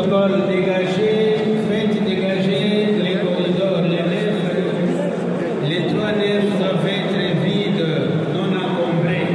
protocole dégagé, faites dégager les corridors, les nefs, les 3 nefs doivent être vides, non encombrées.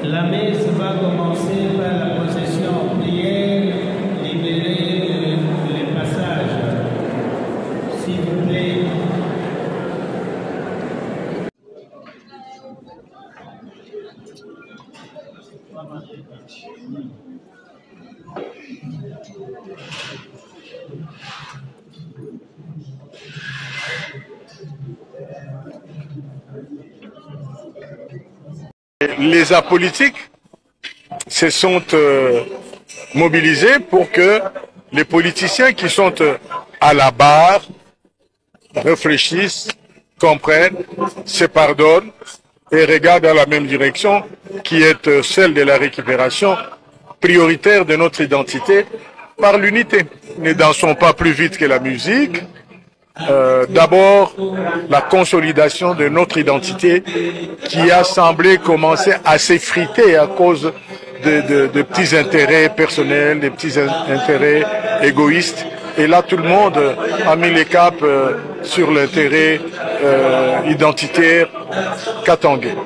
La messe va commencer par la procession prière, libérer les passages. S'il vous plaît. Les apolitiques se sont mobilisés pour que les politiciens qui sont à la barre réfléchissent, comprennent, se pardonnent et regardent dans la même direction qui est celle de la récupération prioritaire de notre identité par l'unité. Ne dansons pas plus vite que la musique. D'abord, la consolidation de notre identité qui a semblé commencer à s'effriter à cause de petits intérêts personnels, des petits intérêts égoïstes. Et là, tout le monde a mis les caps sur l'intérêt identitaire katangais.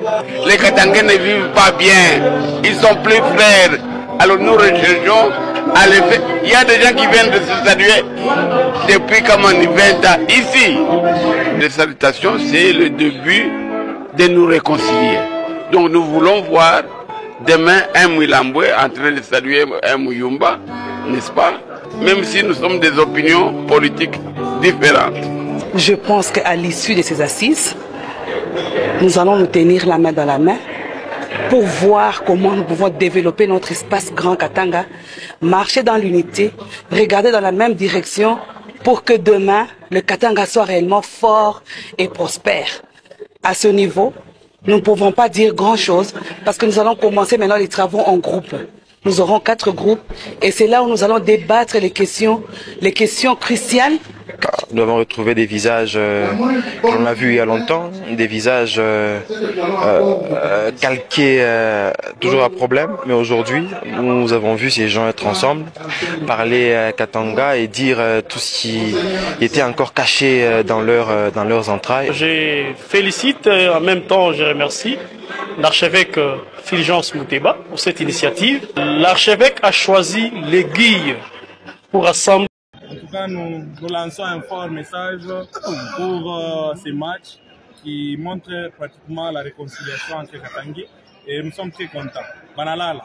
Les Katangais ne vivent pas bien, ils sont plus frères. Alors nous recherchons à les faire. Il y a des gens qui viennent de se saluer depuis comme 20 ans ici. Les salutations, c'est le début de nous réconcilier. Donc nous voulons voir demain un Mwilambwe en train de saluer un Muyumba, n'est-ce pas? Même si nous sommes des opinions politiques différentes. Je pense qu'à l'issue de ces assises, nous allons nous tenir la main dans la main pour voir comment nous pouvons développer notre espace Grand Katanga, marcher dans l'unité, regarder dans la même direction pour que demain, le Katanga soit réellement fort et prospère. À ce niveau, nous ne pouvons pas dire grand-chose parce que nous allons commencer maintenant les travaux en groupe. Nous aurons 4 groupes et c'est là où nous allons débattre les questions cruciales. Nous avons retrouvé des visages qu'on a vus il y a longtemps, des visages calqués toujours à problème. Mais aujourd'hui, nous avons vu ces gens être ensemble, parler Katanga et dire tout ce qui était encore caché dans leurs entrailles. Je félicite, en même temps je remercie l'archevêque Fulgence Mouteba pour cette initiative. L'archevêque a choisi l'aiguille pour assembler. En tout cas, nous lançons un fort message pour ces matchs qui montrent pratiquement la réconciliation entre Katangais et nous sommes très contents. Banalala.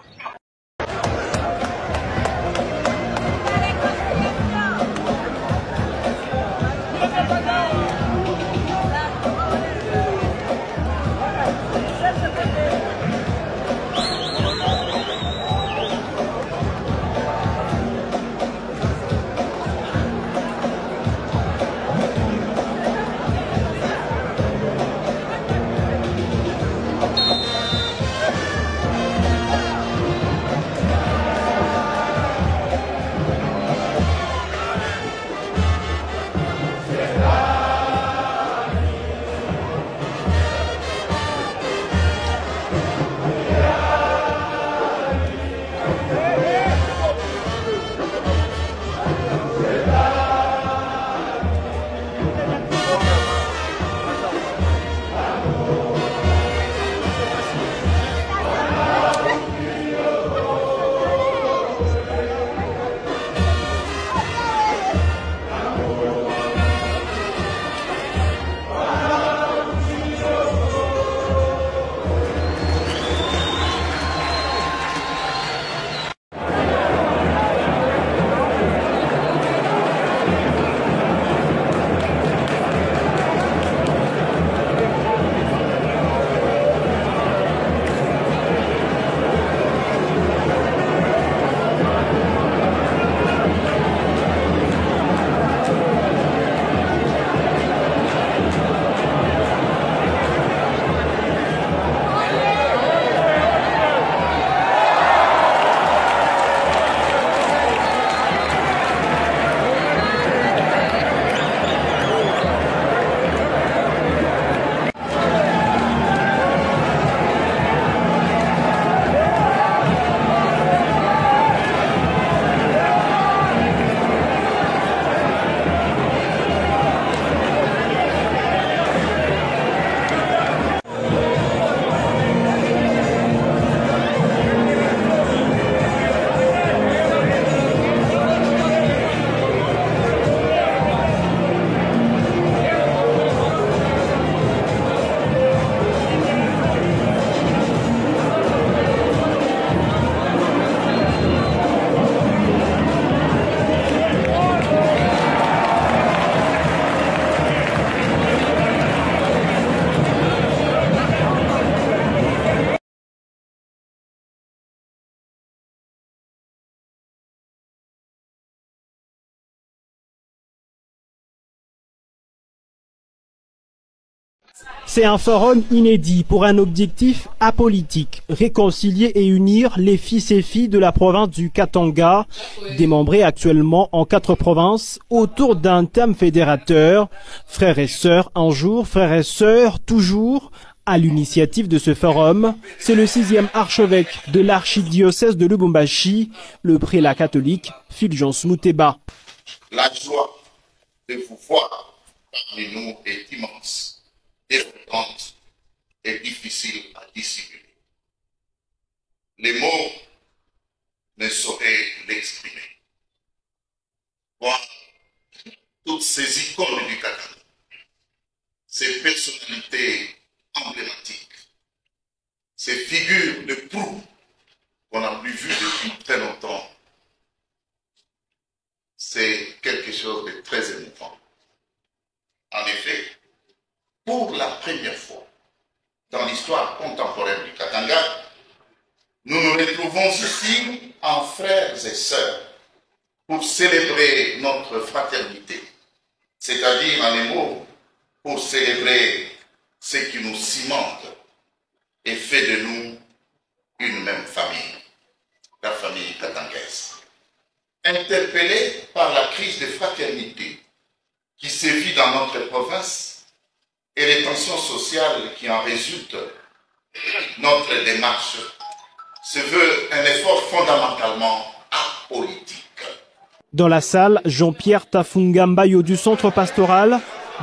C'est un forum inédit pour un objectif apolitique, réconcilier et unir les fils et filles de la province du Katanga, démembrés actuellement en 4 provinces, autour d'un thème fédérateur, frères et sœurs un jour, frères et sœurs toujours. À l'initiative de ce forum, c'est le 6e archevêque de l'archidiocèse de Lubumbashi, le prélat catholique Fulgence Muteba. La joie de vous voir parmi nous est immense, déroutante et difficile à dissimuler. Les mots ne sauraient l'exprimer. Voir toutes ces icônes du Katanga, ces personnalités emblématiques, ces figures de proue qu'on n'a plus vues depuis très longtemps, c'est quelque chose de très émouvant. En effet, pour la première fois dans l'histoire contemporaine du Katanga, nous nous retrouvons ici en frères et sœurs pour célébrer notre fraternité, c'est-à-dire en les mots, pour célébrer ce qui nous cimente et fait de nous une même famille, la famille katangaise. Interpellés par la crise de fraternité qui sévit dans notre province et les tensions sociales qui en résultent, notre démarche se veut un effort fondamentalement apolitique. Dans la salle, Jean-Pierre Tafunga Mbayo du centre pastoral,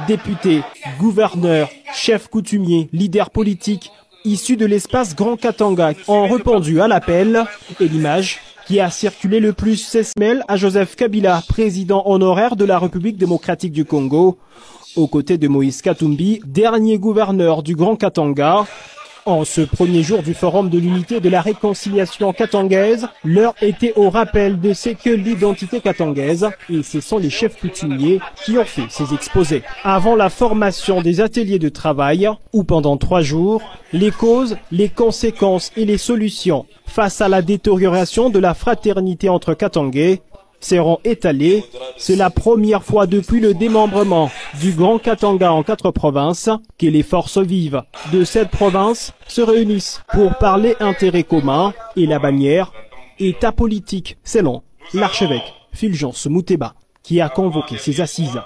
député, gouverneur, chef coutumier, leader politique, issus de l'espace Grand Katanga, ont répondu à l'appel et l'image qui a circulé le plus s'esmêle à Joseph Kabila, président honoraire de la République démocratique du Congo, aux côtés de Moïse Katumbi, dernier gouverneur du Grand Katanga. En ce premier jour du Forum de l'unité de la réconciliation katangaise, l'heure était au rappel de ce que l'identité katangaise, et ce sont les chefs coutumiers qui ont fait ces exposés. Avant la formation des ateliers de travail, où pendant 3 jours, les causes, les conséquences et les solutions face à la détérioration de la fraternité entre Katangais seront étalés. C'est la première fois depuis le démembrement du Grand Katanga en 4 provinces que les forces vives de cette province se réunissent pour parler intérêts communs et la bannière est apolitique selon l'archevêque Fulgence Muteba qui a convoqué ces assises.